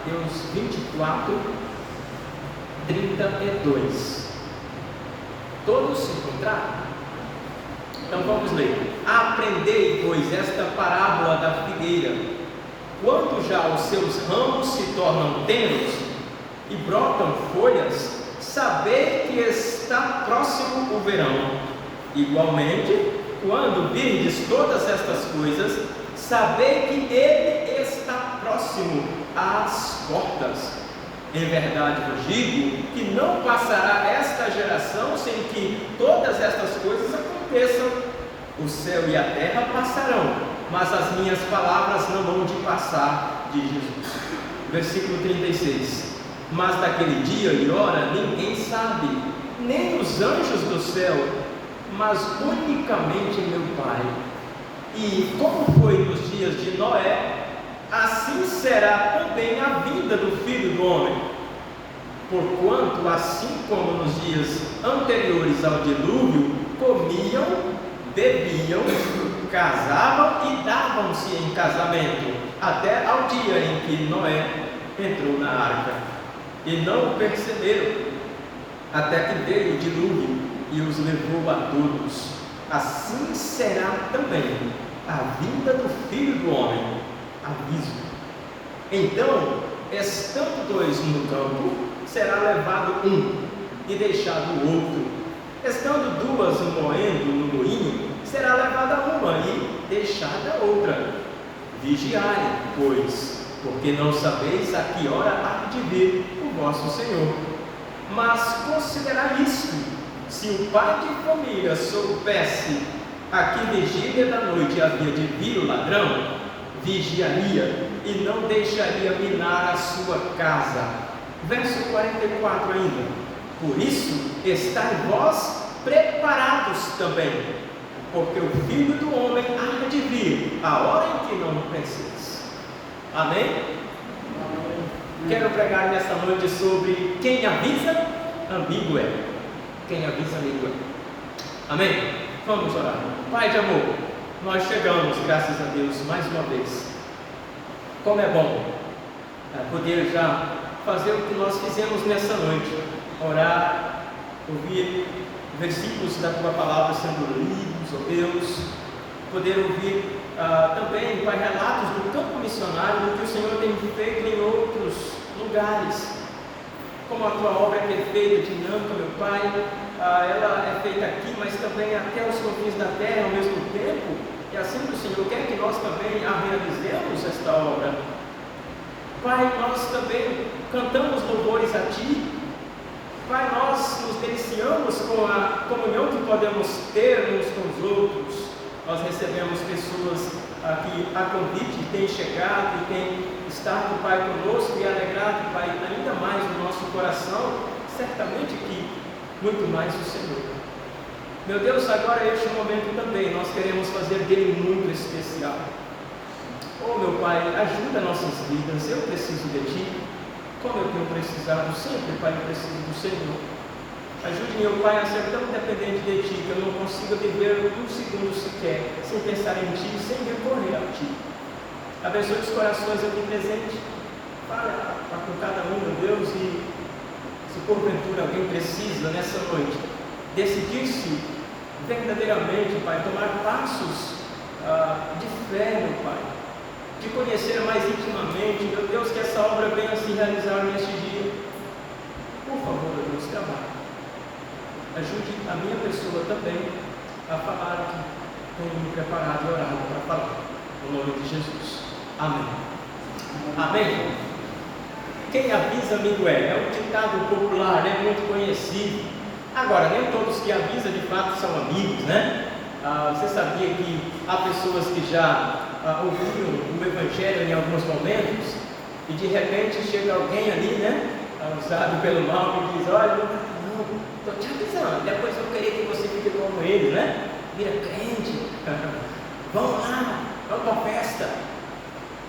Mateus 24, 32. Todos se encontraram? Então vamos ler. Aprendei, pois, esta parábola da figueira. Quando já os seus ramos se tornam tenros e brotam folhas, sabei que está próximo o verão. Igualmente, quando virdes todas estas coisas, sabei que ele está próximo às portas. Em verdade vos digo que não passará esta geração sem que todas estas coisas aconteçam. O céu e a terra passarão, mas as minhas palavras não vão de passar, diz Jesus. Versículo 36. Mas daquele dia e hora ninguém sabe, nem os anjos do céu, mas unicamente meu Pai. E como foi nos dias de Noé, assim será também a vinda do Filho do Homem. Porquanto, assim como nos dias anteriores ao dilúvio, comiam, bebiam, casavam e davam-se em casamento, até ao dia em que Noé entrou na arca. E não o perceberam, até que veio o dilúvio e os levou a todos. Assim será também a vinda do Filho do Homem. Aviso. Então, estando dois no campo, será levado um e deixado o outro. Estando duas moendo no moinho, será levada uma e deixada outra. Vigiai, pois, porque não sabeis a que hora há de vir o vosso Senhor. Mas considerai isto: se o pai de família soubesse a que vigília da noite havia de vir o ladrão, vigiaria e não deixaria minar a sua casa. Verso 44 ainda. Por isso, estai vós preparados também, porque o Filho do Homem há de vir a hora em que não penseis. Amém? Quero pregar nesta noite sobre quem avisa, amigo é. Quem avisa, amigo é. Amém? Vamos orar. Pai de amor, nós chegamos, graças a Deus, mais uma vez. Como é bom poder já fazer o que nós fizemos nessa noite: orar, ouvir versículos da Tua Palavra sendo lidos, ó Deus, poder ouvir também, Pai, relatos do campo missionário, do que o Senhor tem feito em outros lugares. Como a Tua obra é perfeita, dinâmica, meu Pai, ela é feita aqui, mas também até os confins da terra ao mesmo tempo. E assim que o Senhor quer que nós também a realizemos esta obra. Pai, nós também cantamos louvores a Ti. Pai, nós nos deliciamos com a comunhão que podemos ter uns com os outros. Nós recebemos pessoas que a convite têm chegado e têm estado, Pai, conosco e alegrado, Pai, ainda mais no nosso coração, certamente que muito mais o Senhor. Meu Deus, agora este momento também nós queremos fazer dele muito especial. Oh, meu Pai, ajuda nossas vidas. Eu preciso de Ti, como eu tenho precisado sempre, Pai, eu preciso do Senhor. Ajude, meu Pai, a ser tão dependente de Ti, que eu não consiga viver um segundo sequer sem pensar em Ti, sem recorrer a Ti. Abençoe os corações aqui presentes. Fala com cada um, meu Deus, e se porventura alguém precisa nessa noite decidir-se verdadeiramente, Pai, tomar passos de fé, meu Pai, de conhecer mais intimamente, meu Deus, que essa obra venha se realizar neste dia. Por favor, meu Deus, trabalhe. Ajude a minha pessoa também a falar o que tenho me preparado e orado para falar. No nome de Jesus. Amém. Amém. Quem avisa, amigo é. É um ditado popular, né? Muito conhecido. Agora, nem todos que avisam de fato são amigos, né? Você sabia que há pessoas que já ouviram o Evangelho em alguns momentos e de repente chega alguém ali, né? Usado pelo mal e diz: olha, não, estou te avisando, depois eu queria que você fique como ele, né? Vira crente, vão lá, vamos para a festa.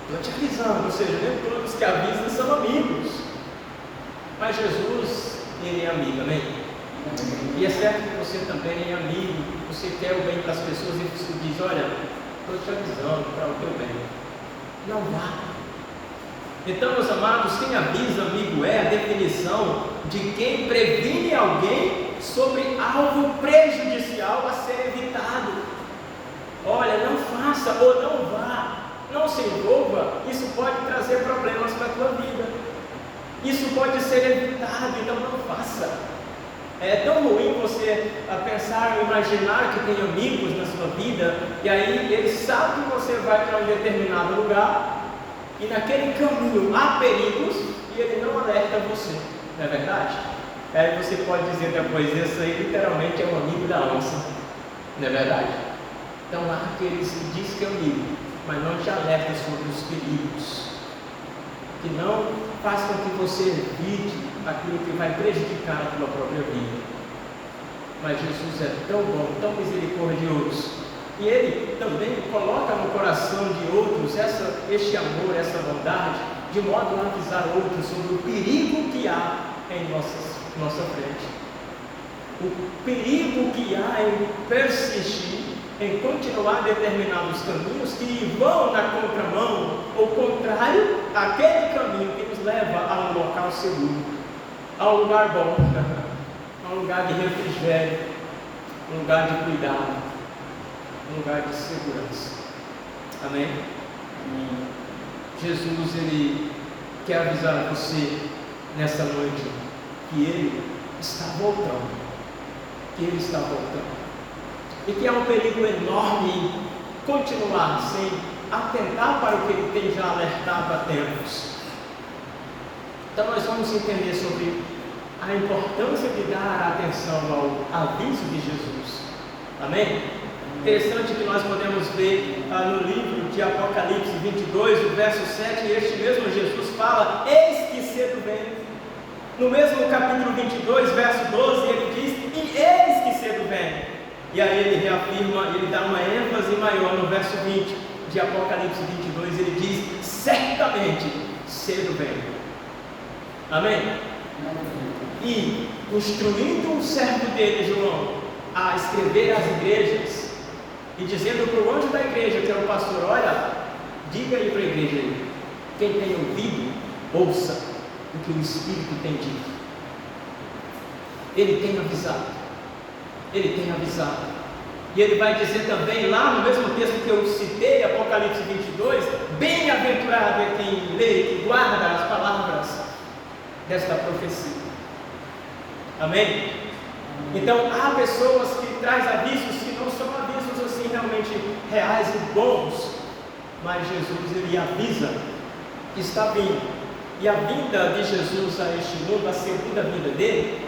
Estou te avisando, ou seja, nem todos que avisam são amigos. Mas Jesus, Ele é amigo, amém? E é certo que você também é amigo, você quer o bem para as pessoas e você diz: olha, estou te avisando para o teu bem. Não vá. Então, meus amados, quem avisa, amigo, é a definição de quem previne alguém sobre algo prejudicial a ser evitado. Olha, não faça ou não vá, não se envolva, isso pode trazer problemas para a tua vida. Isso pode ser evitado, então não faça. É tão ruim você pensar, imaginar que tem amigos na sua vida, e aí eles sabem que você vai para um determinado lugar, e naquele caminho há perigos, e ele não alerta você, não é verdade? Aí você pode dizer depois, esse aí literalmente é um amigo da onça, não é verdade? Então há aqueles que dizem que é amigo, mas não te alerta sobre os perigos, que não faz com que você evite aquilo que vai prejudicar a tua própria vida. Mas Jesus é tão bom, tão misericordioso, e Ele também coloca no coração de outros este amor, essa bondade, de modo a avisar outros sobre o perigo que há em nossa frente. O perigo que há em persistir, em continuar determinados caminhos que vão na contramão, ou contrário àquele caminho que nos leva a um local seguro, a um lugar bom, a um lugar de refrigério, um lugar de cuidado, um lugar de segurança. Amém? E Jesus, Ele quer avisar você nessa noite que Ele está voltando, e que há um perigo enorme em continuar sem atentar para o que Ele tem já alertado há tempos. Então nós vamos entender sobre a importância de dar atenção ao aviso de Jesus. Amém? Interessante que nós podemos ver no livro de Apocalipse 22, o verso 7, este mesmo Jesus fala: eis que cedo vem. No mesmo capítulo 22, verso 12, ele diz: e eis que cedo vem. E aí ele reafirma, ele dá uma ênfase maior no verso 20 de Apocalipse 22, ele diz: certamente cedo vem. Amém? E instruindo o servo dele, João, a escrever às igrejas, e dizendo para o anjo da igreja, que é o pastor: olha, diga aí para a igreja aí, quem tem ouvido, ouça o que o Espírito tem dito. Ele tem avisado. E ele vai dizer também, lá no mesmo texto que eu citei, Apocalipse 22, bem-aventurado é quem lê e guarda as palavras desta profecia. Amém? Então há pessoas que trazem avisos que não são avisos assim realmente reais e bons, mas Jesus, ele avisa que está vindo, e a vinda de Jesus a este mundo, a segunda vinda dele,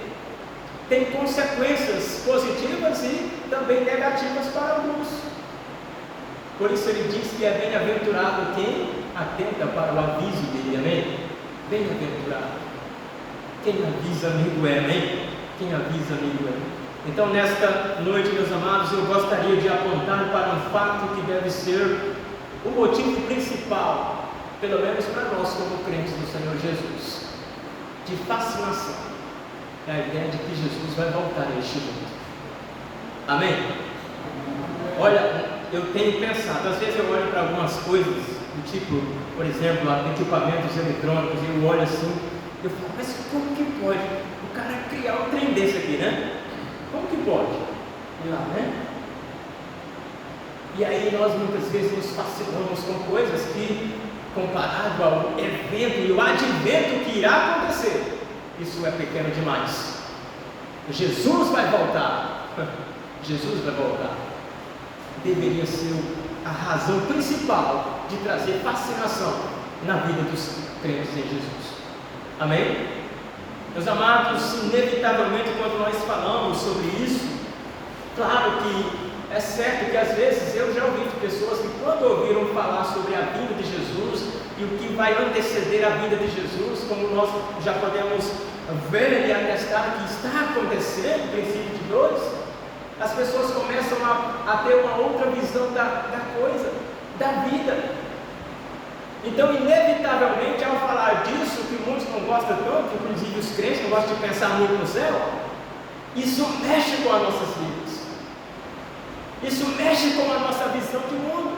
tem consequências positivas e também negativas para alguns. Por isso ele diz que é bem-aventurado quem atenta para o aviso dele. Amém? Bem-aventurado quem avisa, amigo, é. Amém? Quem avisa, amigo, é. Então nesta noite, meus amados, eu gostaria de apontar para um fato que deve ser o motivo principal, pelo menos para nós como crentes do Senhor Jesus, de fascinação. É a ideia de que Jesus vai voltar a este mundo. Amém? Olha, eu tenho pensado, às vezes eu olho para algumas coisas, do tipo, por exemplo, equipamentos eletrônicos, e eu olho assim, eu falo, mas como que pode o cara criar um trem desse aqui, né? Como que pode? E lá, né? E aí nós muitas vezes nos fascinamos com coisas que, comparado ao evento e o advento que irá acontecer, isso é pequeno demais. Jesus vai voltar. Jesus vai voltar. Deveria ser a razão principal de trazer fascinação na vida dos crentes em Jesus. Amém? Meus amados, inevitavelmente quando nós falamos sobre isso, claro que é certo que às vezes eu já ouvi de pessoas que quando ouviram falar sobre a vinda de Jesus e o que vai anteceder a vinda de Jesus, como nós já podemos ver e atestar que está acontecendo, princípio de dores, as pessoas começam a ter uma outra visão da coisa, da vida. Então, inevitavelmente, ao falar disso, que muitos não gostam tanto, inclusive os crentes não gostam de pensar muito no céu, isso mexe com as nossas vidas, isso mexe com a nossa visão de mundo,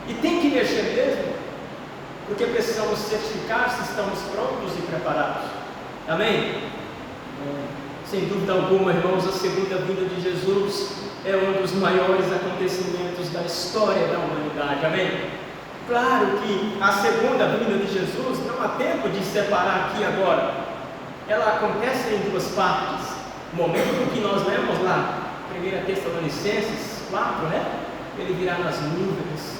e tem que mexer mesmo, porque precisamos certificar se estamos prontos e preparados. Amém? Sem dúvida alguma, irmãos, a segunda vinda de Jesus é um dos maiores acontecimentos da história da humanidade. Amém? Claro que a segunda vinda de Jesus não há tempo de separar aqui agora. Ela acontece em duas partes. O momento que nós lemos lá, 1 Tessalonicenses 4, ele virá nas nuvens.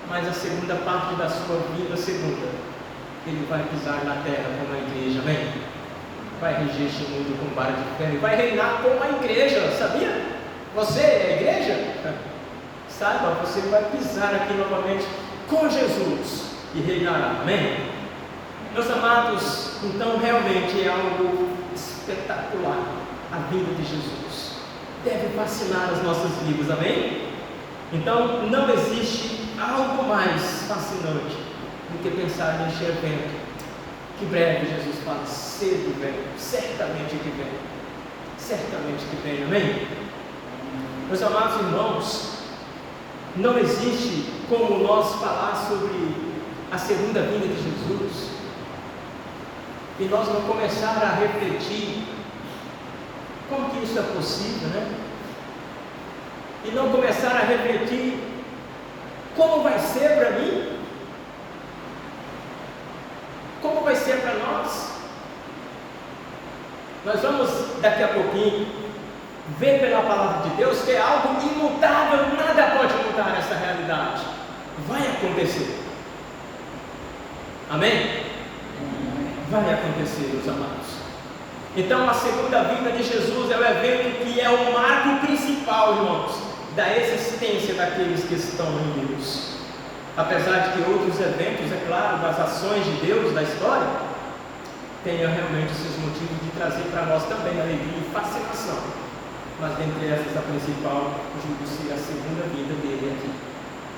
Mas a segunda parte da sua vida segunda, ele vai pisar na terra como a igreja. Amém? Vai reger este mundo com vara de ferro, vai reinar como a igreja, sabia? Você é a igreja? Saiba, você vai pisar aqui novamente com Jesus e reinará. Amém? Meus amados, então realmente é algo espetacular a vinda de Jesus. Deve fascinar as nossas vidas. Amém? Então não existe algo mais fascinante do que pensar neste evento. Que breve Jesus fala, cedo vem, certamente que vem, certamente que vem. Amém? Meus amados irmãos, não existe como nós falar sobre a segunda vinda de Jesus e nós não começar a refletir como que isso é possível, E não começar a refletir como vai ser para mim, como vai ser para nós. Nós vamos daqui a pouquinho ver pela palavra de Deus que é algo imutável, nada pode mudar essa realidade. Vai acontecer. Amém? Vai acontecer, meus amados. Então a segunda vinda de Jesus é o evento que é o marco principal, irmãos, da existência daqueles que estão em Deus. Apesar de que outros eventos, é claro, das ações de Deus, da história, tenham realmente seus motivos de trazer para nós também alegria e fascinação. Mas dentre essas, a principal, julgo ser a segunda vinda dele aqui.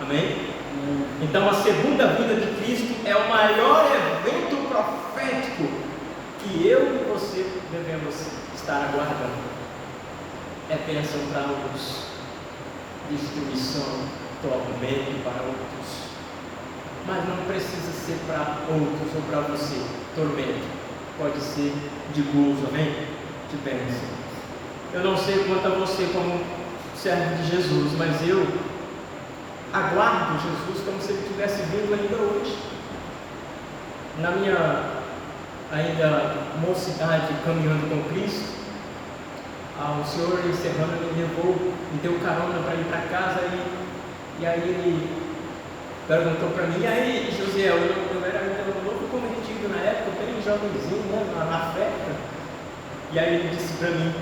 Amém? Então a segunda vinda de Cristo é o maior evento profético que eu e você devemos estar aguardando. É bênção para uns, destruição, tormento para outros, mas não precisa ser para outros ou para você. Tormento pode ser de gozo, amém? De bênção. Eu não sei quanto a você como servo de Jesus, mas eu aguardo Jesus como se ele tivesse vindo ainda hoje. Na minha ainda mocidade caminhando com Cristo, o Senhor encerrando me levou, me deu carona para ir para casa e aí ele perguntou para mim, e aí José, eu era um novo convertido na época, bem jovenzinho, na festa, e aí ele disse para mim,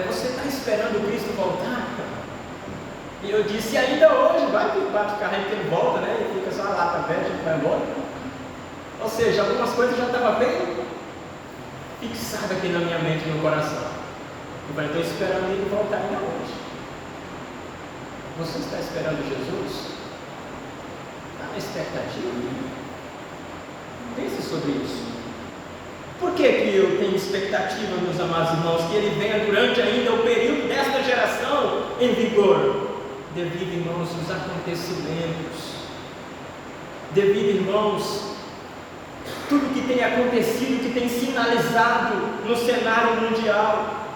você está esperando o Cristo voltar? E eu disse, ainda hoje, vai que bate o carro aí que ele volta, e fica só a lata velha e vai embora. Ou seja, algumas coisas já estavam bem fixadas aqui na minha mente e no coração. Eu falei, estou esperando ele voltar ainda hoje. Você está esperando Jesus? Está na expectativa? Pense sobre isso. Por que eu tenho expectativa, meus amados irmãos, que ele venha durante ainda o período desta geração em vigor? Devido, irmãos, aos acontecimentos. Devido, irmãos, tudo que tem acontecido, que tem sinalizado no cenário mundial.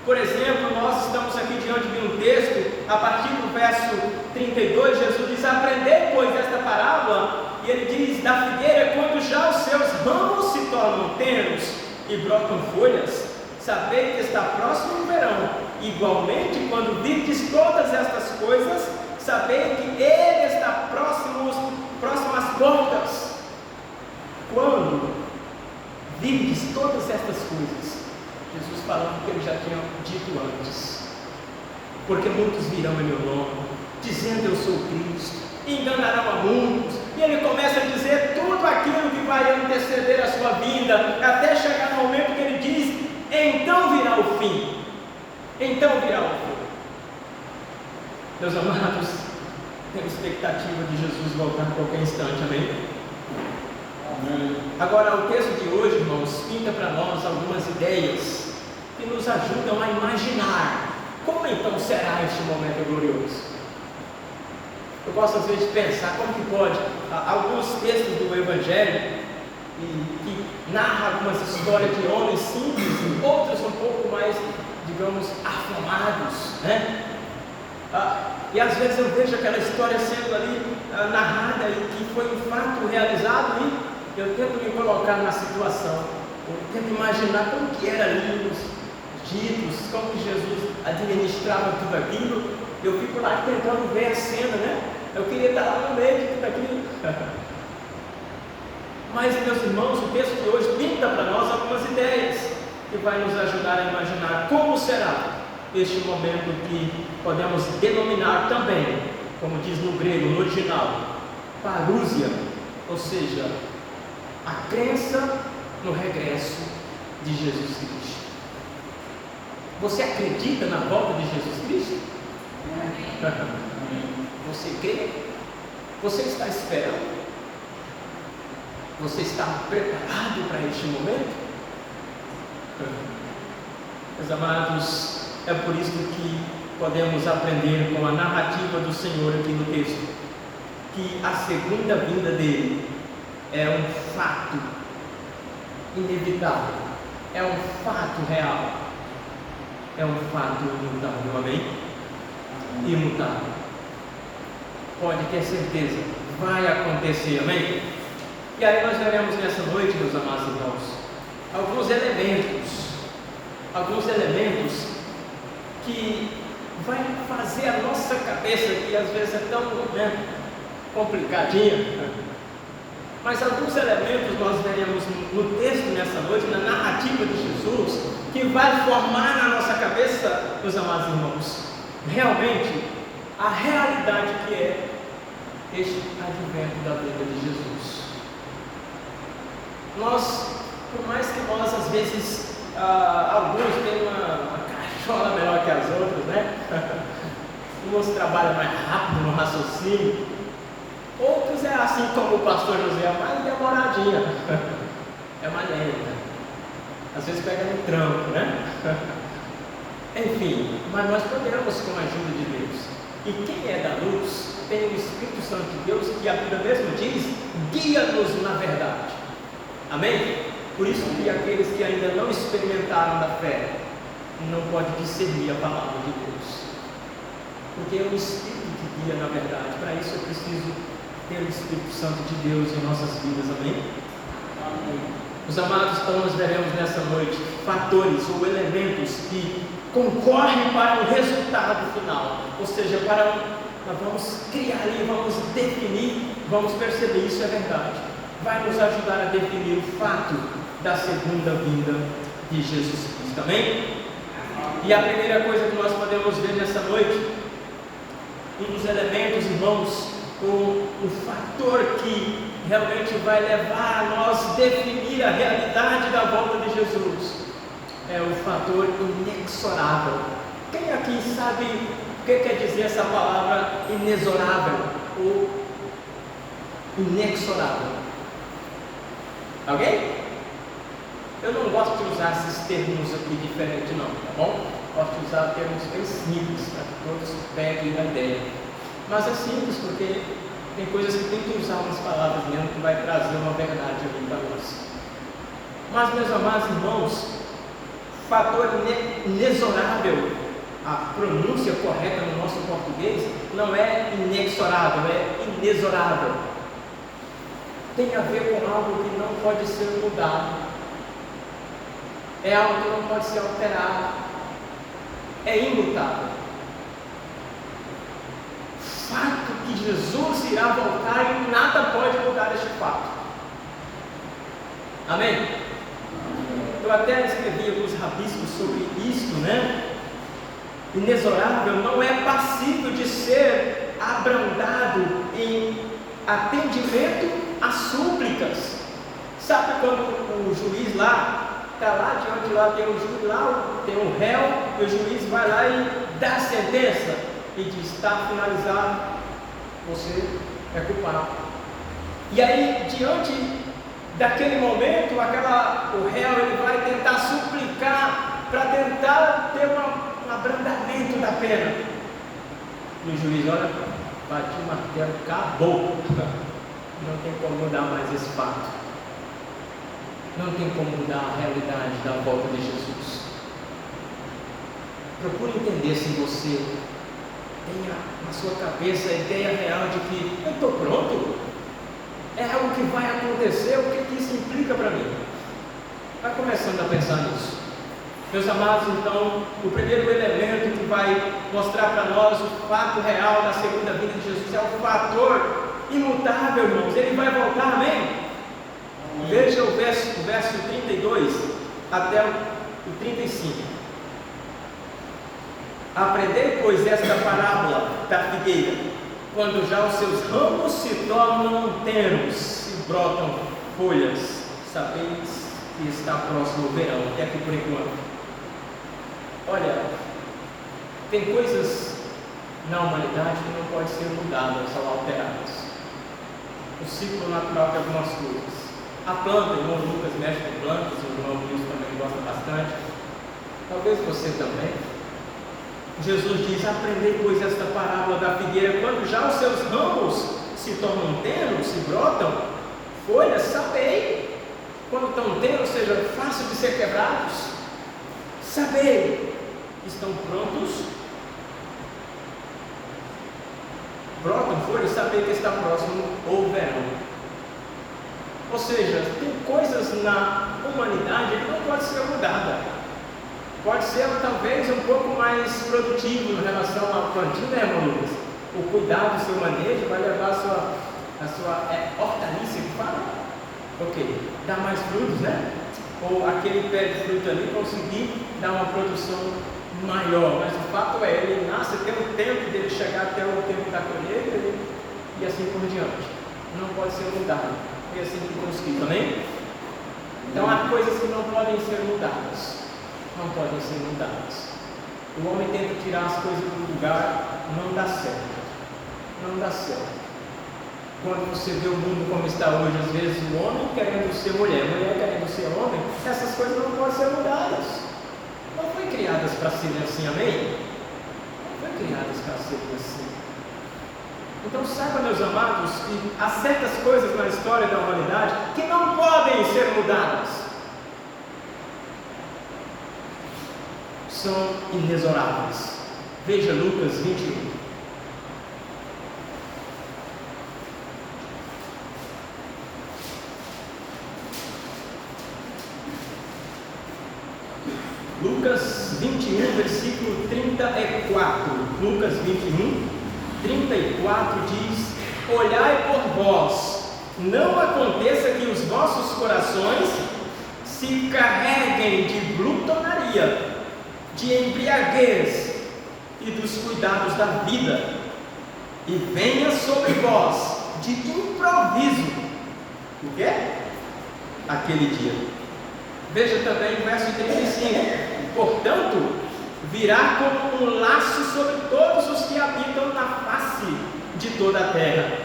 Por exemplo, nós estamos aqui diante de um texto, a partir do verso 32, Jesus diz, aprendei, pois, esta parábola, e ele diz, da figueira, quando já os seus ramos se tornam tenos e brotam folhas, sabei que está próximo o verão. Igualmente, quando virdes todas estas coisas, sabei que ele está próximo às portas. Quando virdes todas estas coisas, Jesus falando que ele já tinha dito antes, porque muitos virão em meu nome, dizendo eu sou Cristo, e enganarão a muitos, e ele começa a dizer tudo aquilo que vai anteceder a sua vinda, até chegar no momento que ele diz, então virá o fim, então virá o fim. Meus amados, tenho expectativa de Jesus voltar a qualquer instante, amém? Agora, o texto de hoje, irmãos, pinta para nós algumas ideias que nos ajudam a imaginar como então será este momento glorioso. Eu gosto às vezes de pensar como que pode alguns textos do Evangelho que narram algumas histórias de homens simples, outros um pouco mais, digamos, afamados, né? E às vezes eu vejo aquela história sendo ali narrada e que foi um fato realizado e eu tento me colocar na situação, eu tento imaginar como que era ali os ditos, como que Jesus administrava tudo aquilo. Eu fico lá tentando ver a cena, né? Eu queria estar lá no meio de tudo aquilo. Mas, meus irmãos, o texto de hoje pinta para nós algumas ideias que vai nos ajudar a imaginar como será este momento que podemos denominar também, como diz no grego, no original, parúsia, ou seja, a crença no regresso de Jesus Cristo. Você acredita na volta de Jesus Cristo? Você crê? Você está esperando? Você está preparado para este momento? Meus amados, é por isso que podemos aprender com a narrativa do Senhor aqui no texto, que a segunda vinda dele é um fato inevitável, é um fato real, é um fato imutável, amém? Imutável. Pode ter certeza, vai acontecer, amém? E aí nós veremos nessa noite, meus amados irmãos, alguns elementos que vai fazer a nossa cabeça, que às vezes é tão complicadinha, mas alguns elementos nós veremos no texto nessa noite, na narrativa de Jesus, que vai formar na nossa cabeça, meus amados irmãos, realmente a realidade que é este advento da vinda de Jesus. Nós, por mais que nós às vezes, alguns têm uma cachola melhor que as outras, né? Uns trabalham mais rápido no raciocínio, outros é assim como o pastor José, mais demoradinha, é mais lenta, às vezes pega no tranco, né? Enfim, mas nós podemos com a ajuda de Deus. E quem é da luz tem o Espírito Santo de Deus, que a Bíblia mesmo diz, guia-nos na verdade. Amém? Por isso que aqueles que ainda não experimentaram da fé não podem discernir a palavra de Deus, porque é o Espírito que guia na verdade. Para isso eu preciso ter o Espírito Santo de Deus em nossas vidas, amém? Amém. Os amados, então nós veremos nessa noite fatores ou elementos que concorrem para o resultado final, ou seja, nós vamos criar ali, vamos definir, vamos perceber, isso é verdade. Vai nos ajudar a definir o fato da segunda vinda de Jesus Cristo, amém? E a primeira coisa que nós podemos ver nessa noite, um dos elementos, irmãos, o fator que realmente vai levar a nós definir a realidade da volta de Jesus, é o fator inexorável. Quem aqui sabe o que quer dizer essa palavra inexorável ou inexorável? Alguém? Eu não gosto de usar esses termos aqui diferentes não, tá bom? Gosto de usar termos bem simples, para que todos peguem a ideia. Mas é simples porque tem coisas que tem que usar umas palavras mesmo, que vai trazer uma verdade ali para nós. Mas, meus amados irmãos, fator inexorável, a pronúncia correta no nosso português, não é inexorável, é inexorável. Tem a ver com algo que não pode ser mudado, é algo que não pode ser alterado, é imutável. Fato que Jesus irá voltar e nada pode mudar este fato. Amém? Eu até escrevi alguns rabiscos sobre isto, né? Inexorável não é passível de ser abrandado em atendimento às súplicas. Sabe quando o juiz lá, está lá diante, lá tem o juiz lá, tem o réu, e o juiz vai lá e dá a sentença e diz, está finalizado, você é culpado. E aí, diante daquele momento, o réu ele vai tentar suplicar para tentar ter um abrandamento da pena. E o juiz, olha, bate o martelo, acabou. Não tem como mudar mais esse fato. Não tem como mudar a realidade da volta de Jesus. Procure entender se você tenha na sua cabeça a ideia real de que eu estou pronto. É algo que vai acontecer, o que isso implica para mim? Vai começando a pensar nisso. Meus amados, então, o primeiro elemento que vai mostrar para nós o fato real da segunda vinda de Jesus é o fator imutável, irmãos. Ele vai voltar, amém? Veja o verso 32 até o 35. Aprendei, pois, esta parábola da figueira: quando já os seus ramos se tornam tenros e brotam folhas, sabeis que está próximo o verão. Até aqui por enquanto. Olha, tem coisas na humanidade que não podem ser mudadas ou alteradas. O ciclo natural de algumas coisas. A planta, o irmão Lucas mexe com plantas, o irmão Wilson também gosta bastante. Talvez você também. Jesus diz: aprendei, pois, esta parábola da figueira: quando já os seus ramos se tornam tenros, se brotam folhas, sabei. Quando estão tenros, ou seja, fácil de ser quebrados, sabei, estão prontos. Brotam folhas, sabei que está próximo o verão. Ou seja, tem coisas na humanidade que não pode ser mudada. Pode ser talvez um pouco mais produtivo em relação ao plantio, né, irmão Lucas? O cuidado do seu manejo vai levar a sua hortaliça que fala? Ok, dar mais frutos, né? Ou aquele pé de fruta ali conseguir dar uma produção maior. Mas o fato é, ele nasce, tem um tempo dele chegar até o tempo da colheita e assim por diante. Não pode ser mudado. É assim que está escrito, amém? Então há coisas que não podem ser mudadas. Não podem ser mudadas. O homem tenta tirar as coisas do lugar, não dá certo. Não dá certo. Quando você vê o mundo como está hoje, às vezes o homem querendo ser mulher, mulher querendo ser homem, essas coisas não podem ser mudadas. Não foi criadas para serem assim, amém? Não foi criadas para serem assim. Então saiba, meus amados, que há certas coisas na história da humanidade que não podem ser mudadas. São inexoráveis. Veja Lucas 21. Lucas 21, versículo 34. Lucas 21, 34 diz: olhai por vós, não aconteça que os vossos corações se carreguem de glutonaria, de embriaguez e dos cuidados da vida, e venha sobre vós de improviso o quê? Aquele dia. Veja também o verso 35: portanto, virá como um laço sobre todos os que habitam na face de toda a terra.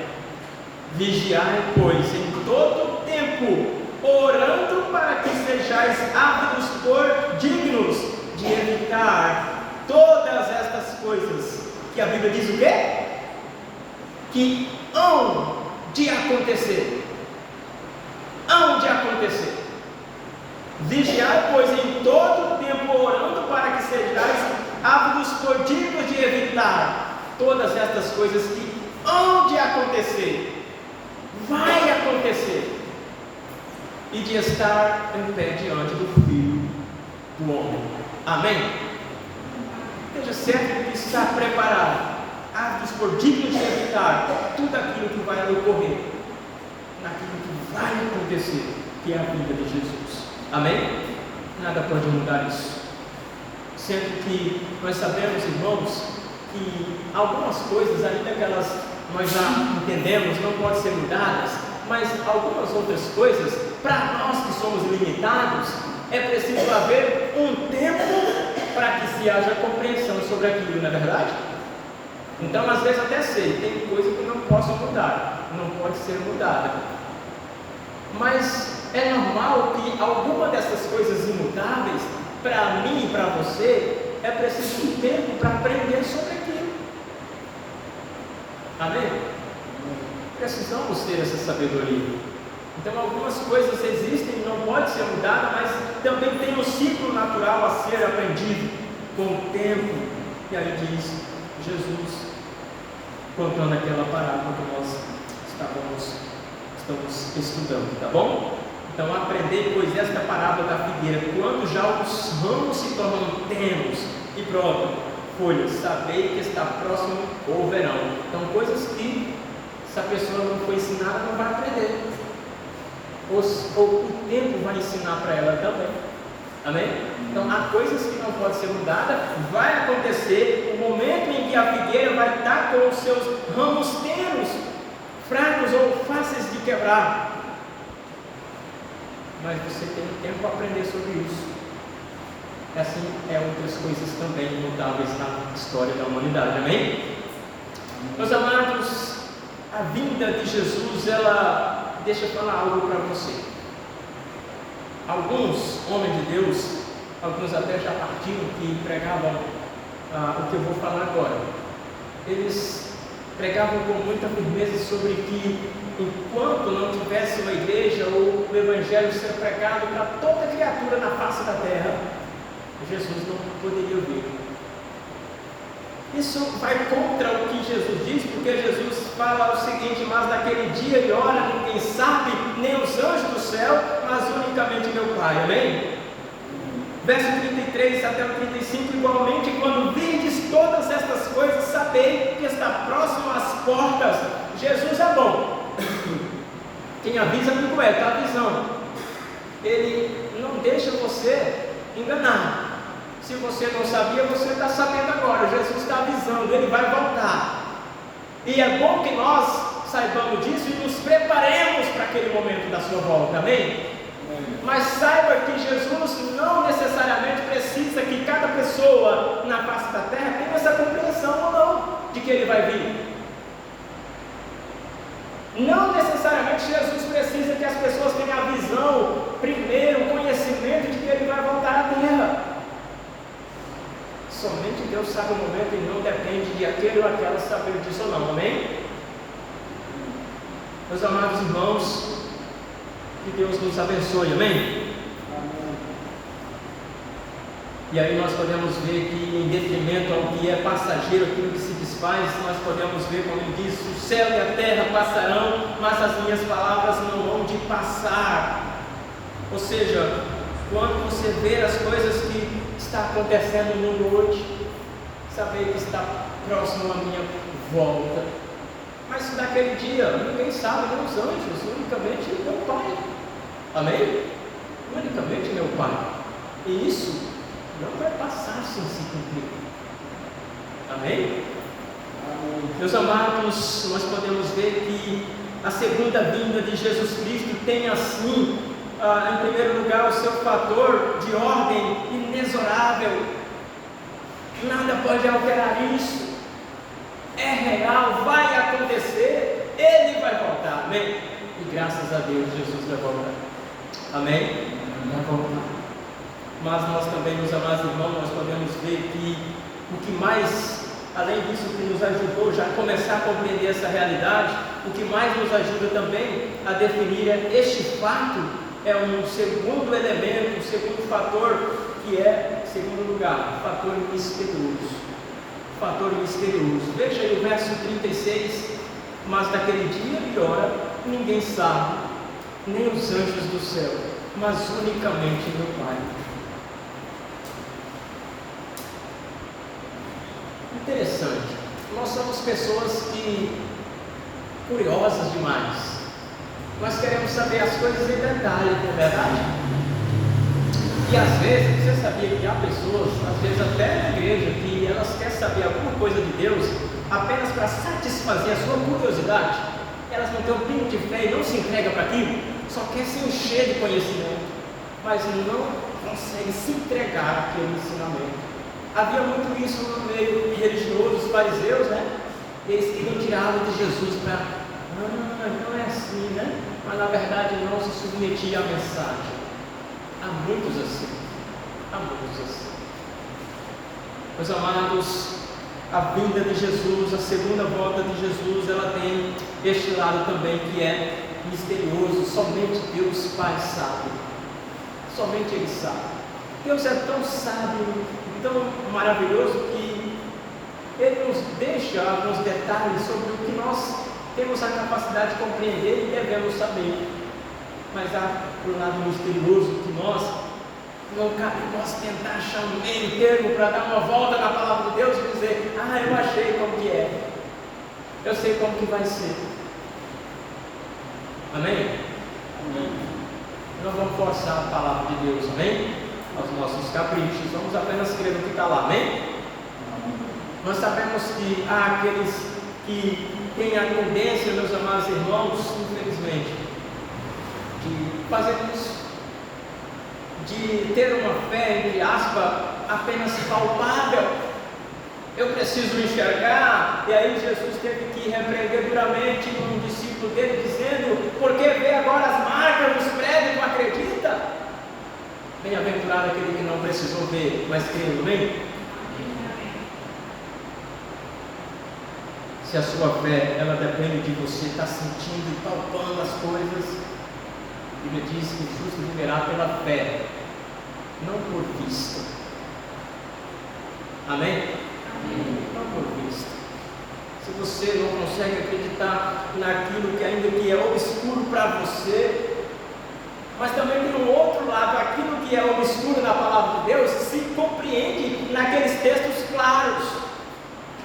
Vigiai, pois, em todo tempo, orando para que sejais ávidos por dignos de evitar todas estas coisas que a Bíblia diz o quê? Que hão de acontecer. Hão de acontecer. Vigiai, pois, em todo tempo, orando para que sejais ávidos por dignos de evitar todas estas coisas que hão de acontecer, vai acontecer, e de estar em pé diante do Filho do Homem. Amém? Esteja certo que está preparado, ávidos por dignos de evitar tudo aquilo que vai ocorrer, naquilo que vai acontecer, que é a vinda de Jesus. Amém? Nada pode mudar isso. Sendo que nós sabemos, irmãos, que algumas coisas, ainda que nós já entendemos, não podem ser mudadas, mas algumas outras coisas, para nós que somos limitados, é preciso haver um tempo para que se haja compreensão sobre aquilo, não é verdade? Então, às vezes até sei, tem coisa que não posso mudar, não pode ser mudada. Mas é normal que alguma dessas coisas imutáveis, para mim e para você, é preciso um tempo para aprender sobre aquilo. Amém? precisamos ter essa sabedoria. Então algumas coisas existem, não pode ser mudada, mas também tem um ciclo natural a ser aprendido com o tempo. E aí diz Jesus, contando aquela parábola que nós estamos estudando, tá bom? Então aprender, pois, esta parábola da figueira, quando já os ramos se tornam tenos e brotam folhas, sabei que está próximo o verão. Então coisas que, se a pessoa não for ensinada, não vai aprender, ou o tempo vai ensinar para ela também. Amém? Então há coisas que não podem ser mudadas. Vai acontecer o momento em que a figueira vai estar com os seus ramos tenos, fracos ou fáceis de quebrar. Mas você tem tempo para aprender sobre isso. Assim é outras coisas também mutáveis na história da humanidade. Amém? Meus amados, a vinda de Jesus, ela deixa eu falar algo para você. Alguns homens de Deus, alguns até já partiram, que pregavam o que eu vou falar agora. Eles pregavam com muita firmeza sobre que enquanto não tivesse uma igreja ou o evangelho ser pregado para toda criatura na face da terra, Jesus não poderia vir. Isso vai contra o que Jesus diz, porque Jesus fala o seguinte: mas naquele dia e hora ninguém sabe, nem os anjos do céu, mas unicamente meu Pai. Amém? Verso 33 até o 35, igualmente, quando virdes todas estas coisas, sabei que está próximo às portas. Jesus é bom. Quem avisa amigo está avisando. Ele não deixa você enganar. Se você não sabia, você está sabendo agora. Jesus está avisando, Ele vai voltar. E é bom que nós saibamos disso e nos preparemos para aquele momento da sua volta. Amém? Mas saiba que Jesus não necessariamente precisa que cada pessoa na face da terra tenha essa compreensão ou não de que Ele vai vir. Não necessariamente Jesus precisa que as pessoas tenham a visão, primeiro, o conhecimento de que Ele vai voltar à terra. Somente Deus sabe o momento e não depende de aquele ou aquela saber disso ou não. Amém? Meus amados irmãos, que Deus nos abençoe. Amém? Amém. E aí nós podemos ver que, em detrimento ao que é passageiro, aquilo que se desfaz, nós podemos ver, como ele diz: o céu e a terra passarão, mas as minhas palavras não vão de passar. Ou seja, quando você vê as coisas que está acontecendo no mundo hoje, saber que está próximo à minha volta. Mas naquele dia, ninguém sabe, nem os anjos, unicamente meu Pai. Amém? Unicamente meu Pai. E isso não vai passar sem se cumprir. Amém? Meus amados, nós podemos ver que a segunda vinda de Jesus Cristo tem assim, em primeiro lugar, o seu fator de ordem inexorável. Nada pode alterar isso. É real, vai acontecer, Ele vai voltar. Amém? E graças a Deus, Jesus vai voltar. Amém? Vai voltar. Mas nós também, meus amados irmãos, nós podemos ver que o que mais, além disso, que nos ajudou já a começar a compreender essa realidade, o que mais nos ajuda também a definir este fato é um segundo elemento, um segundo fator, que é, em segundo lugar, o fator misterioso. Fator misterioso. Veja aí o verso 36. Mas naquele dia e hora ninguém sabe, nem os anjos do céu, mas unicamente meu Pai. Interessante. Nós somos pessoas curiosas demais. Nós queremos saber as coisas em detalhe, não é verdade? E às vezes, você sabia que há pessoas, às vezes até na igreja, que elas querem saber alguma coisa de Deus apenas para satisfazer a sua curiosidade. Elas não têm um pingo de fé e não se entregam para aquilo, só quer se encher de conhecimento, mas não consegue se entregar àquele ensinamento. Havia muito isso no meio religioso dos fariseus, né? Eles queriam tirá-lo de Jesus para, não é assim, né? Mas na verdade não se submetia à mensagem. Há muitos assim. Meus amados, a vinda de Jesus, a segunda volta de Jesus, ela tem este lado também que é misterioso. Somente Deus Pai sabe. Somente Ele sabe. Deus é tão sábio, tão maravilhoso que Ele nos deixa alguns detalhes sobre o que nós temos a capacidade de compreender e devemos saber. Mas há um lado misterioso que não cabe nós tentar achar um meio termo para dar uma volta na palavra de Deus e dizer: eu achei como que é, eu sei como que vai ser. Amém? Amém. Não vamos forçar a palavra de Deus, amém? Aos nossos caprichos, vamos apenas crer no que está lá, amém? Amém. Nós sabemos que há aqueles que têm a tendência, meus amados irmãos, infelizmente, de fazer isso, de ter uma fé, entre aspas, apenas palpável. Eu preciso enxergar. E aí Jesus teve que repreender duramente um discípulo dele, dizendo: porque vê agora as marcas dos prédios, não acredita? Bem-aventurado aquele que não precisou ver, mas creu, amém? Se a sua fé, ela depende de você estar sentindo e palpando as coisas, a Bíblia diz que o justo viverá pela fé, não por vista. Amém? Amém? Não por vista. Se você não consegue acreditar naquilo que ainda que é obscuro para você, mas também tem um outro lado, aquilo que é obscuro na palavra de Deus se compreende naqueles textos claros.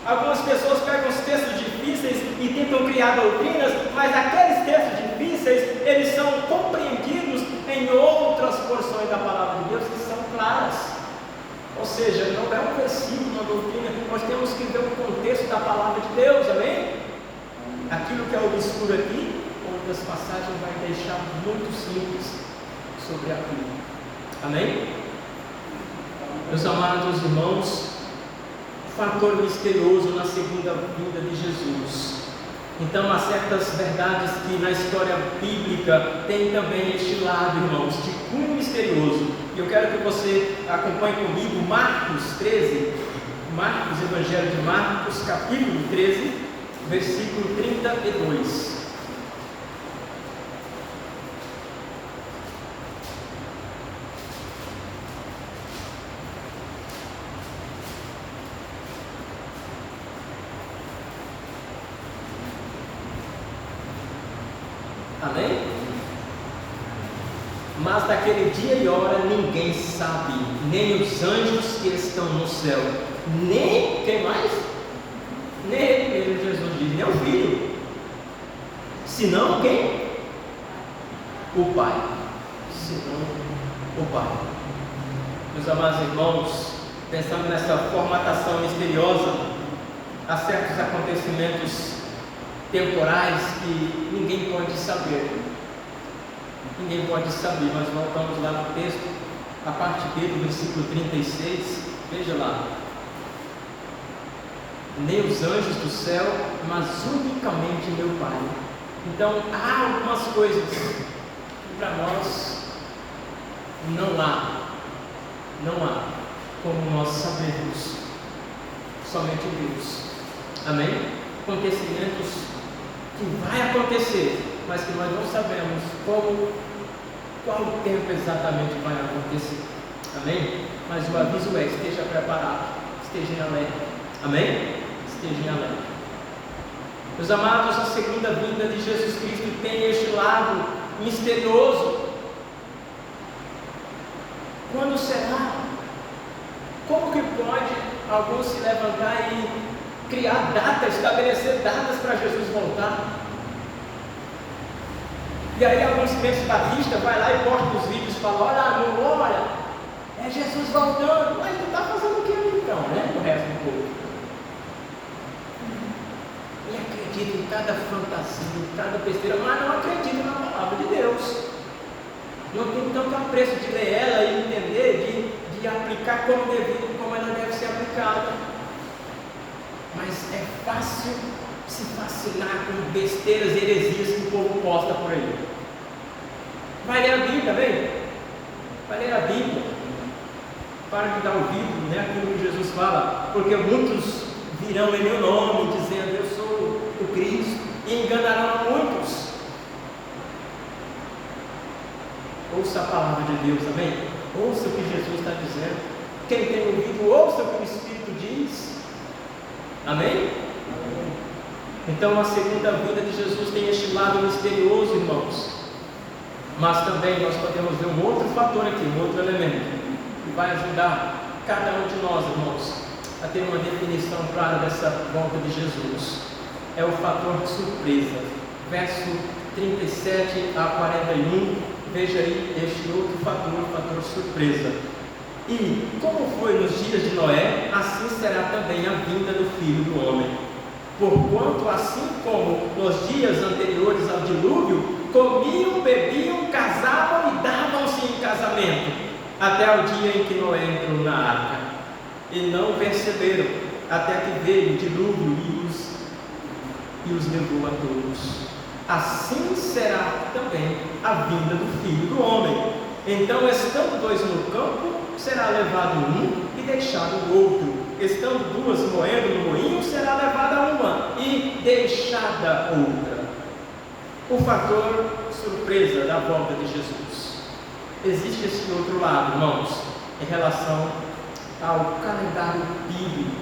Algumas pessoas pegam os textos difíceis e tentam criar doutrinas, mas aqueles textos difíceis, eles são compreendidos em outras porções da palavra de Deus que são claras. Ou seja, não é um versículo, uma doutrina, nós temos que ver o contexto da palavra de Deus, amém? Aquilo que é obscuro aqui, outras passagens vai deixar muito simples sobre aquilo, amém? Meus amados irmãos, fator misterioso na segunda vinda de Jesus. Então há certas verdades que na história bíblica tem também este lado, irmãos, de cunho misterioso. E eu quero que você acompanhe comigo Marcos 13, Evangelho de Marcos, capítulo 13, versículo 32. Amém? Mas daquele dia e hora ninguém sabe, nem os anjos que estão no céu, nem, quem mais? Nem ele mesmo, Jesus diz, nem o Filho, senão quem? O Pai, senão o Pai. Meus amados irmãos, pensando nessa formatação misteriosa, há certos acontecimentos temporais que ninguém pode saber. Ninguém pode saber, mas voltamos lá no texto, a parte B do versículo 36, veja lá. Nem os anjos do céu, mas unicamente meu Pai. Então há algumas coisas que para nós não há como nós sabermos, somente Deus. Amém? Acontecimentos que vai acontecer, mas que nós não sabemos qual tempo exatamente vai acontecer. Amém? Mas o aviso é: esteja preparado, esteja em alerta. Amém? Esteja em alerta. Meus amados, a segunda vinda de Jesus Cristo tem este lado misterioso. Quando será? Como que pode alguns se levantar e criar datas, estabelecer datas para Jesus voltar? E aí alguns crentes batistas vai lá e posta os vídeos e fala: olha, é Jesus voltando. Mas tu está fazendo o que aí então, né? O resto do povo. E acredita em cada fantasia, em cada besteira, mas não acredita na palavra de Deus. Não tem tanto apreço de ler ela e entender, de aplicar como ela deve ser aplicada. Mas é fácil se fascinar com besteiras e heresias que o povo posta por aí. Vai ler a Bíblia, vem? Vai ler a Bíblia. Para de dar ouvido, né? Aquilo que Jesus fala, porque muitos virão em meu nome, dizendo: eu sou o Cristo, e enganarão muitos. Ouça a palavra de Deus, amém? Ouça o que Jesus está dizendo. Quem tem ouvido, ouça o que o Espírito diz. Amém? Então a segunda vinda de Jesus tem este lado misterioso, irmãos. Mas também nós podemos ver um outro fator aqui, um outro elemento, que vai ajudar cada um de nós, irmãos, a ter uma definição clara dessa volta de Jesus. É o fator de surpresa. Verso 37 a 41, veja aí este outro fator, o fator surpresa. E como foi nos dias de Noé, assim será também a vinda do Filho do Homem. Porquanto, assim como nos dias anteriores ao dilúvio, comiam, bebiam, casavam e davam-se em casamento, até o dia em que Noé entrou na arca, e não perceberam, até que veio o dilúvio e os levou a todos. Assim será também a vinda do Filho do Homem. Então, estando dois no campo, será levado um e deixado o outro. Estando duas moendo no moinho, será levada uma e deixada outra. O fator surpresa da volta de Jesus. Existe esse outro lado, irmãos, em relação ao calendário bíblico.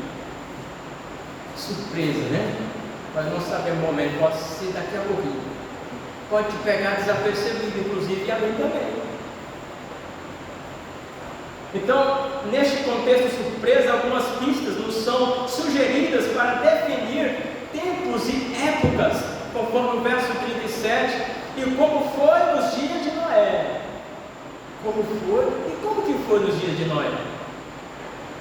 Surpresa, né? Nós não sabemos o momento, pode ser daqui a pouquinho. Pode te pegar desapercebido, inclusive, e a mim também. Então, neste contexto surpresa, algumas pistas nos são sugeridas para definir tempos e épocas, conforme o verso 37, e como foi nos dias de Noé. Como foi? E como que foi nos dias de Noé?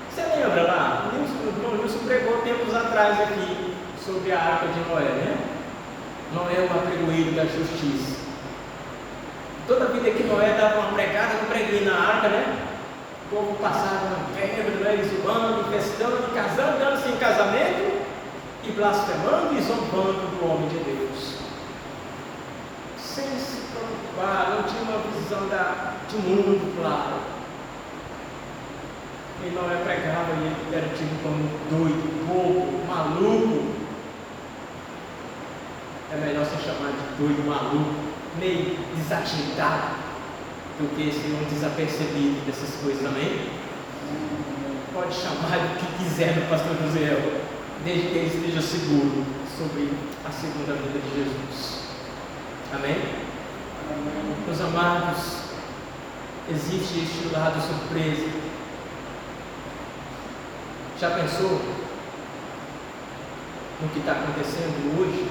Você lembra lá? O irmão Wilson pregou tempos atrás aqui sobre a arca de Noé, né? Noé é um apregoeiro da justiça. Toda vida que Noé dava uma pregada, um preguinho na arca, né? O povo passava quebra, né? Zoando, festando, casando, dando-se em casamento e blasfemando e zombando do homem de Deus, sem se preocupar, não tinha uma visão de mundo claro. E Noé pregava e ele era tido como doido, bobo, maluco. É melhor se chamar de doido, maluco, meio desajeitado, do que ser um desapercebido dessas coisas, amém? Pode chamar do que quiser do pastor José, desde que ele esteja seguro sobre a segunda vinda de Jesus. Amém? Meus amados, existe este lado surpresa. Já pensou no que está acontecendo hoje?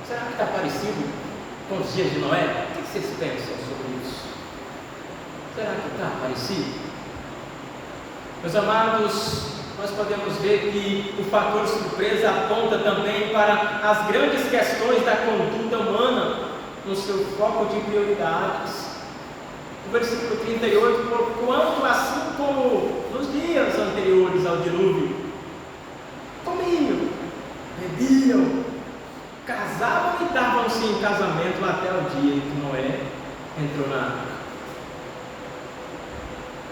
Será que está parecido com os dias de Noé? O que vocês pensam sobre isso? Será que está parecido? Meus amados, nós podemos ver que o fator surpresa aponta também para as grandes questões da conduta humana no seu foco de prioridades. O versículo 38, porquanto assim como nos dias anteriores ao dilúvio, comiam, bebiam, casavam e davam-se em casamento até o dia em que Noé entrou na arca.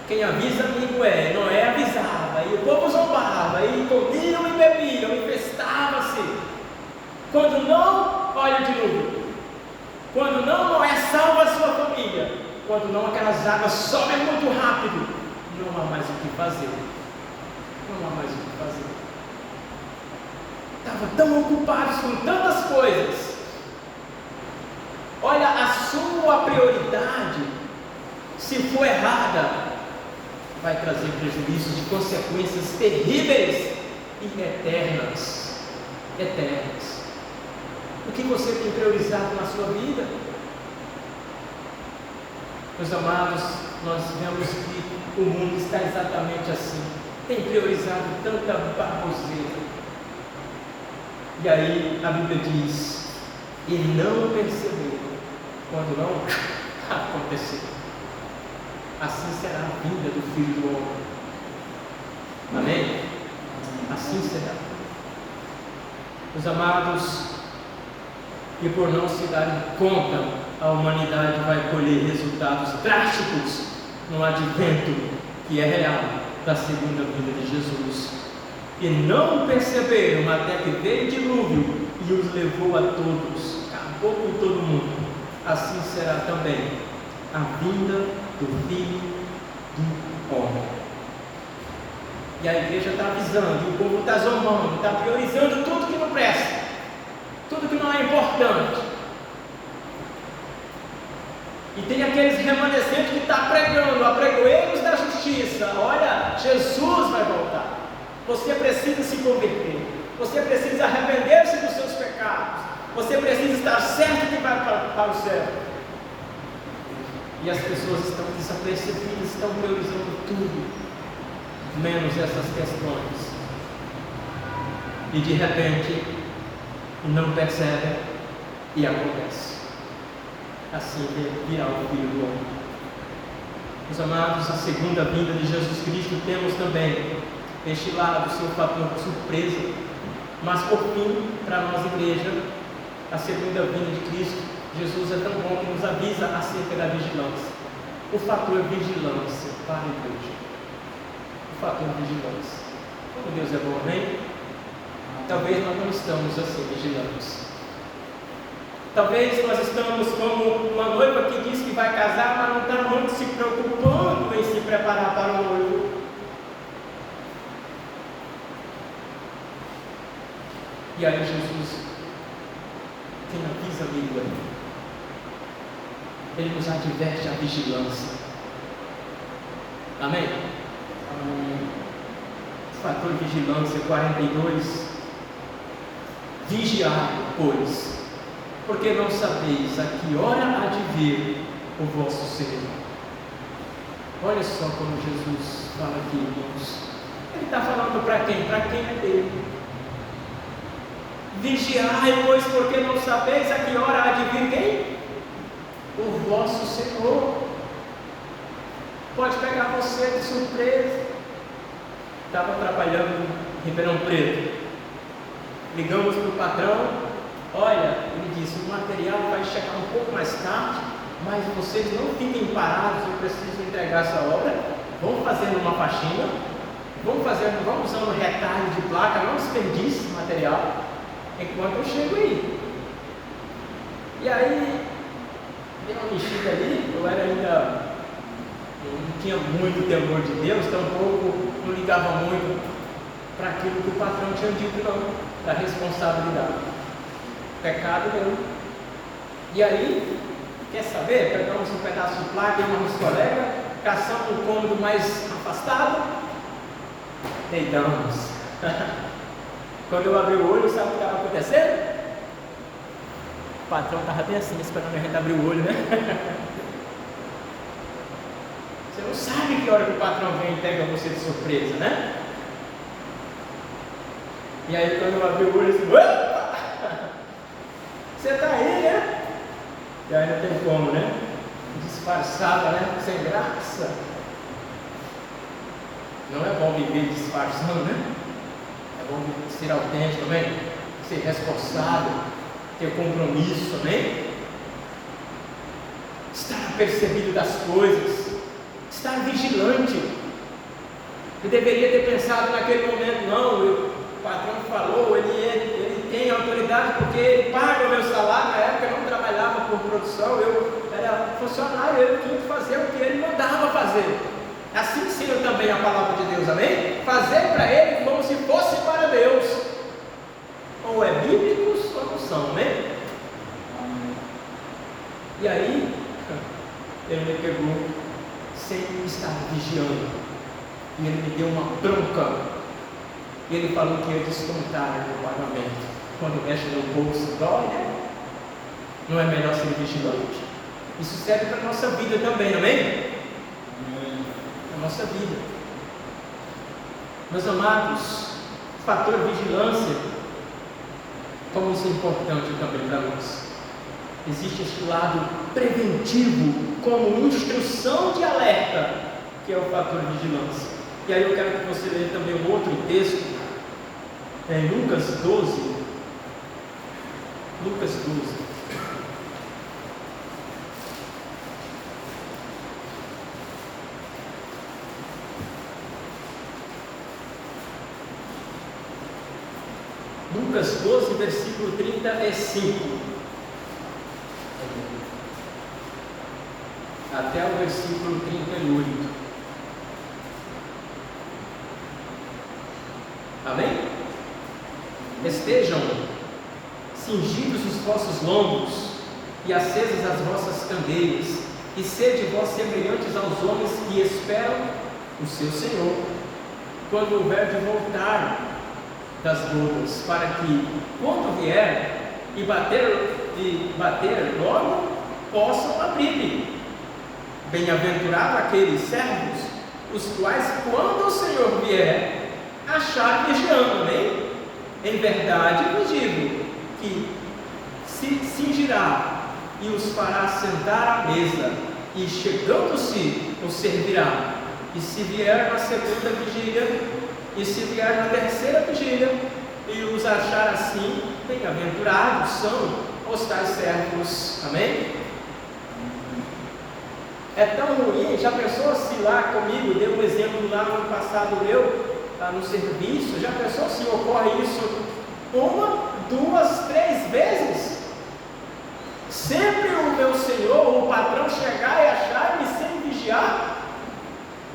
Quem avisa amigo é, Noé avisava, e o povo zombava, e comiam e bebiam, e festava-se. Quando não, olha o dilúvio. Quando não, Noé salva a sua família. Quando não, aquelas águas sobem muito rápido. Não há mais o que fazer. Não há mais o que fazer. Estavam tão ocupados com tantas coisas. Olha, a sua prioridade, se for errada, vai trazer prejuízos de consequências terríveis e eternas. Eternas. O que você tem priorizado na sua vida? Meus amados, nós vemos que o mundo está exatamente assim. Tem priorizado tanta baboseira. E aí a Bíblia diz: e não perceberam quando não aconteceu. Assim será a vinda do Filho do Homem. Amém? Assim será. Meus amados, e por não se darem conta, a humanidade vai colher resultados drásticos no advento que é real da segunda vinda de Jesus. e não perceberam até que veio o dilúvio e os levou a todos, acabou com todo mundo. Assim será também a vinda do Filho do Homem. E a igreja está avisando, e o povo está zombando, está priorizando tudo que não presta, tudo que não é importante. E tem aqueles remanescentes que estão pregando, apregoeiros da justiça. Olha, Jesus vai voltar. Você precisa se converter. Você precisa arrepender-se dos seus pecados. Você precisa estar certo que vai para o céu. E as pessoas estão desapercebidas, estão priorizando tudo, menos essas questões. E de repente, não percebem e acontece. Assim virá o Filho do Homem. Meus amados, a segunda vinda de Jesus Cristo temos também este lado, seu fator de surpresa. Mas por fim, para nós igreja, a segunda vinda de Cristo, Jesus é tão bom que nos avisa acerca da vigilância. O fator vigilância para a igreja. O fator vigilância. Como Deus é bom, amém? Talvez nós não estamos assim vigilantes. Talvez nós estamos como uma noiva que diz que vai casar, mas não está muito se preocupando em se preparar para o noivo. E aí Jesus, quem avisa amigo ali, ele nos adverte a vigilância. Amém? Fator vigilância 42. Vigiai, pois, porque não sabeis a que hora há de vir o vosso Senhor. Olha só como Jesus fala aqui, irmãos. Ele está falando para quem? Para quem é dele. Vigiai, pois, porque não sabeis a que hora há de vir quem? O vosso Senhor. Pode pegar você de surpresa. Estava trabalhando em Ribeirão Preto. Ligamos para o patrão. Olha, ele disse, o material vai chegar um pouco mais tarde, mas vocês não fiquem parados, eu preciso entregar essa obra. Vamos fazendo uma faxina, vamos usando retalho de placa, não desperdice material, enquanto eu chego aí. E aí, deu uma mexida ali, eu não tinha muito temor de Deus, tampouco não ligava muito para aquilo que o patrão tinha dito, não, da responsabilidade. Pecado meu. E aí, quer saber? Pegamos um pedaço de placa e uns colegas, caçamos um cômodo mais afastado, deitamos. Quando eu abri o olho, sabe o que estava acontecendo? O patrão estava bem assim, esperando a gente abrir o olho, né? Você não sabe que hora que o patrão vem e pega você de surpresa, né? E aí quando eu abri o olho, assim, opa! Você está aí, né? E aí não tem como, né? Disfarçada, né? Sem graça. Não é bom viver disfarçando, né? É bom ser autêntico também, ser responsável, ter compromisso também, estar apercebido das coisas, estar vigilante. Eu deveria ter pensado naquele momento, não, o patrão falou, ele tem autoridade porque ele paga o meu salário. Na época eu não trabalhava por produção, eu era funcionário, eu tinha que fazer o que ele mandava fazer. Assim ensina também a palavra de Deus, amém? Fazer para ele como se fosse para Deus. Ou é bíblicos ou não são, amém? E aí, ele me pegou sem estar vigiando. E ele me deu uma bronca. E ele falou que ia descontar o pagamento. Quando mexe no bolso, dói, né? Não é melhor ser vigilante. Isso serve para a nossa vida também, amém? A nossa vida. Meus amados, fator vigilância, como isso é importante também para nós. Existe este lado preventivo, como instrução de alerta, que é o fator vigilância. E aí eu quero que você leia também um outro texto, em Lucas 12. Lucas 12. Lucas 12, versículo 35. Até o versículo 38. Amém? Estejam cingidos os vossos lombos e acesas as vossas candeias, e sede vós semelhantes aos homens que esperam o seu Senhor, quando houver de voltar das bodas, para que, quando vier e bater logo, possam abrir-lhe. Bem-aventurados aqueles servos, os quais, quando o Senhor vier, achar vigiando, amém? Em verdade vos digo que se cingirá e os fará sentar à mesa, e chegando-se os servirá. E se vier na segunda vigília, e se vier na terceira vigília, e os achar assim, bem-aventurados são os tais servos, amém? É tão ruim, já pensou se lá comigo, deu um exemplo lá no ano passado no serviço, já pensou se ocorre isso 1, 2, 3 vezes? Sempre o meu senhor, o patrão, chegar e achar-me sem vigiar,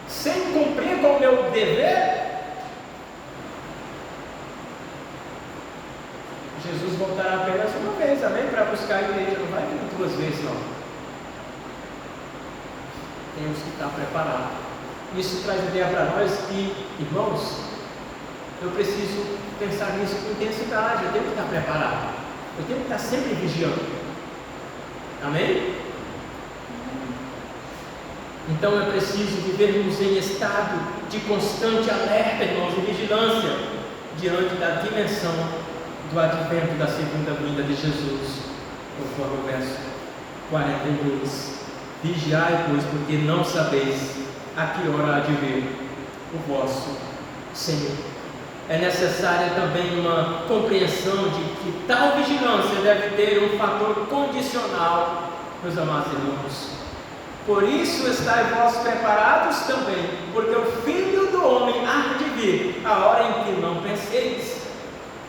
sem cumprir com o meu dever? Jesus voltará apenas uma vez, amém? Para buscar a igreja, não vai vir 2 vezes não. Temos que estar preparados. Isso traz ideia para nós que, irmãos, eu preciso pensar nisso com intensidade. Eu tenho que estar preparado, eu tenho que estar sempre vigiando, amém? Então é preciso vivermos em estado de constante alerta, irmãos, e vigilância, diante da dimensão do advento da segunda vinda de Jesus, conforme o verso 42. Vigiai, pois, porque não sabeis a que hora há de vir o vosso Senhor. É necessária também uma compreensão de que tal vigilância deve ter um fator condicional, meus amados irmãos. Por isso estai vós preparados também, porque o Filho do Homem há de vir a hora em que não penseis.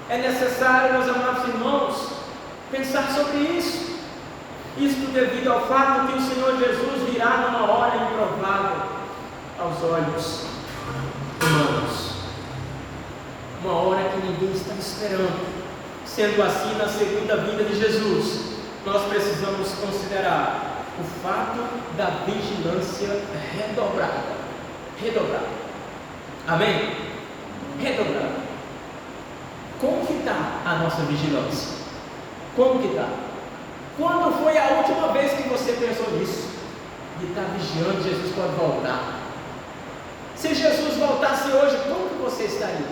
É necessário, meus amados irmãos, pensar sobre isso. Isto devido ao fato que o Senhor Jesus virá numa hora improvável aos olhos humanos, uma hora que ninguém está esperando. Sendo assim, na segunda vinda de Jesus, nós precisamos considerar o fato da vigilância redobrada. Amém? Redobrada. Como que está a nossa vigilância? Como que está? Quando foi a última vez que você pensou nisso? De estar vigiando, Jesus pode voltar. Se Jesus voltasse hoje, como que você estaria?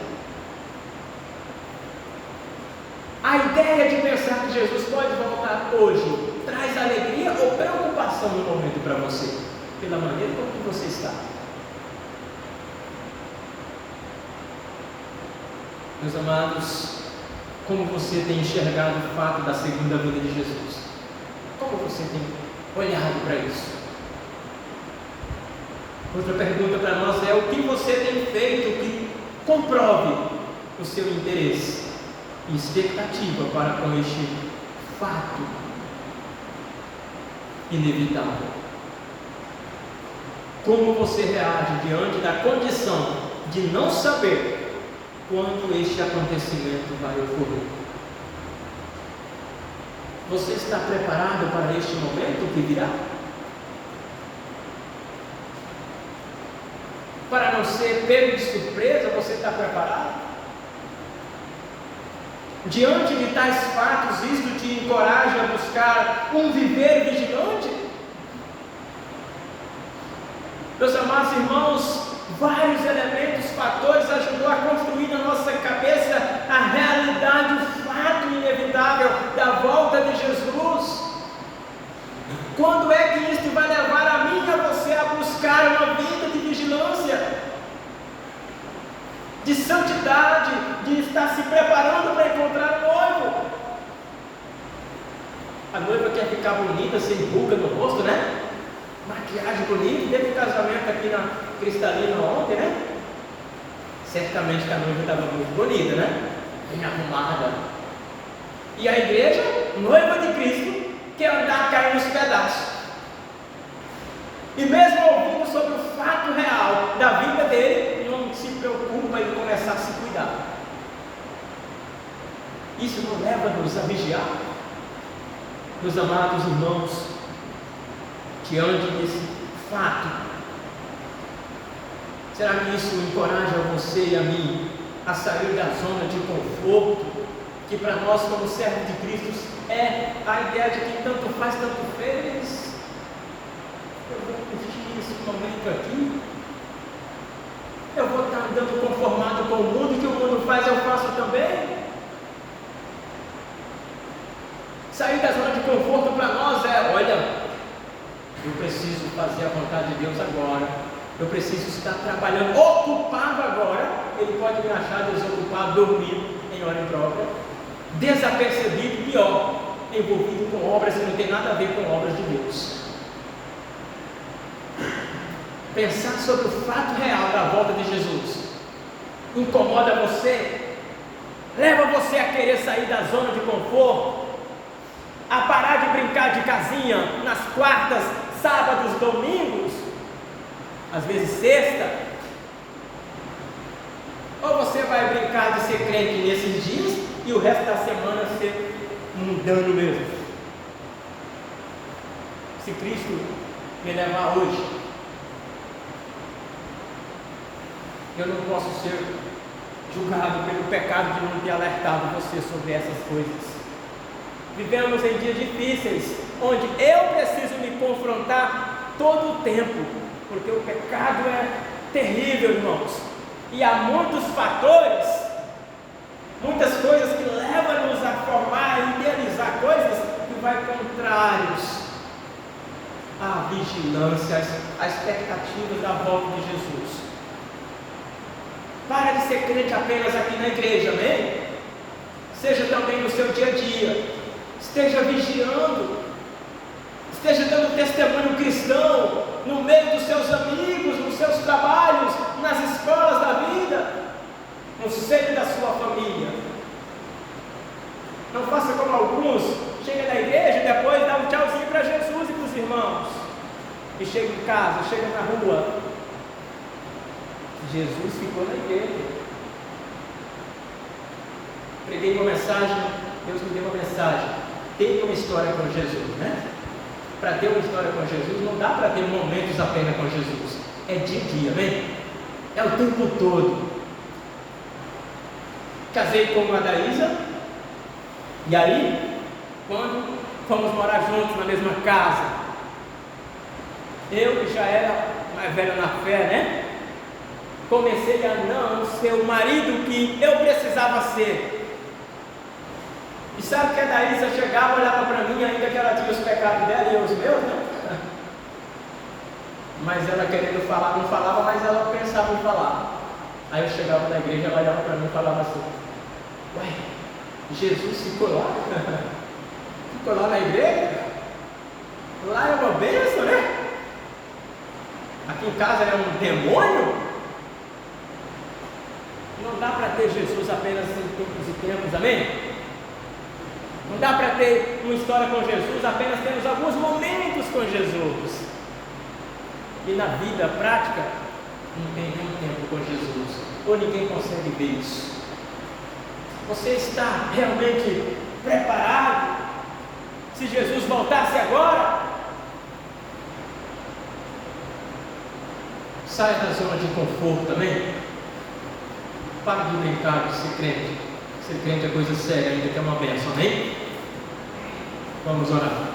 A ideia de pensar que Jesus pode voltar hoje traz alegria ou preocupação no momento para você? Pela maneira como que você está? Meus amados, como você tem enxergado o fato da segunda vinda de Jesus? Como você tem olhado para isso? Outra pergunta para nós é: o que você tem feito que comprove o seu interesse e expectativa para com este fato inevitável? Como você reage diante da condição de não saber quando este acontecimento vai ocorrer? Você está preparado para este momento que virá? Para não ser pego de surpresa, você está preparado? Diante de tais fatos, isto te encoraja a buscar um viver vigilante? Meus amados irmãos, vários elementos, fatores ajudou a construir na nossa cabeça a realidade, o fato inevitável da volta de Jesus. Quando é que isto vai levar a mim e a você a buscar uma vida de vigilância, de santidade, de estar se preparando para encontrar o noivo? A noiva quer ficar bonita, sem ruga no rosto, né? Maquiagem bonita. Teve um casamento aqui na Cristalina ontem, né? Certamente que a noiva estava muito bonita, né? bem arrumada. E a igreja, noiva de Cristo, quer andar caindo nos pedaços. E mesmo ouvindo sobre o fato real da vida dele, não se preocupa em começar a se cuidar. Isso não leva-nos a vigiar? Meus amados irmãos, diante desse fato, será que isso encoraja você e a mim a sair da zona de conforto, que para nós como servos de Cristo é a ideia de que tanto faz, tanto fez? Eu vou curtir esse momento aqui, eu vou estar andando conformado com o mundo, que o mundo faz, eu faço também. Sair da zona de conforto para nós é, olha, eu preciso fazer a vontade de Deus agora, eu preciso estar trabalhando, ocupado agora. Ele pode me achar desocupado, dormindo em hora imprópria, desapercebido, pior, envolvido com obras que não tem nada a ver com obras de Deus. Pensar sobre o fato real da volta de Jesus incomoda você, leva você a querer sair da zona de conforto, a parar de brincar de casinha nas quartas, sábados, domingos, às vezes sexta. Ou você vai brincar de ser crente nesses dias e o resto da semana ser mundano mesmo? Se Cristo me levar hoje, eu não posso ser julgado pelo pecado de não ter alertado você sobre essas coisas. Vivemos em dias difíceis, onde eu preciso me confrontar todo o tempo, porque o pecado é terrível, irmãos, e há muitos fatores, muitas coisas que levam-nos a formar e idealizar coisas que vão contrários à vigilância, à expectativa da volta de Jesus. Para de ser crente apenas aqui na igreja, amém? Seja também no seu dia a dia. Esteja vigiando, esteja dando testemunho cristão no meio dos seus amigos, nos seus trabalhos, nas escolas da vida, no seio da sua família. Não faça como alguns, chega na igreja e depois dá um tchauzinho para Jesus e para os irmãos, e chega em casa, chega na rua. Jesus ficou na igreja. Preguei uma mensagem, Deus me deu uma mensagem. Tem uma história com Jesus, né? Para ter uma história com Jesus, não dá para ter momentos apenas com Jesus. É dia a dia, amém? É o tempo todo. Casei com a Daísa, e aí, quando fomos morar juntos na mesma casa, eu que já era mais velho na fé, né? Comecei a não ser o marido que eu precisava ser. E sabe que a Daísa chegava, olhava para mim, ainda que ela tinha os pecados dela e eu os meus, né? Mas ela querendo falar, não falava, mas ela pensava em falar. Aí eu chegava na igreja, ela olhava para mim e falava assim: ué, Jesus ficou lá? Ficou lá na igreja? Lá é uma bênção, né? Aqui em casa é um demônio? Não dá para ter Jesus apenas em tempos e tempos, amém? Não dá para ter uma história com Jesus, apenas temos alguns momentos com Jesus. E na vida prática, não tem nenhum tempo com Jesus, ou ninguém consegue ver isso. Você está realmente preparado? Se Jesus voltasse agora, saia da zona de conforto também. Para de brincar de ser crente. Ser crente é coisa séria, ainda que é uma bênção, amém? Vamos orar.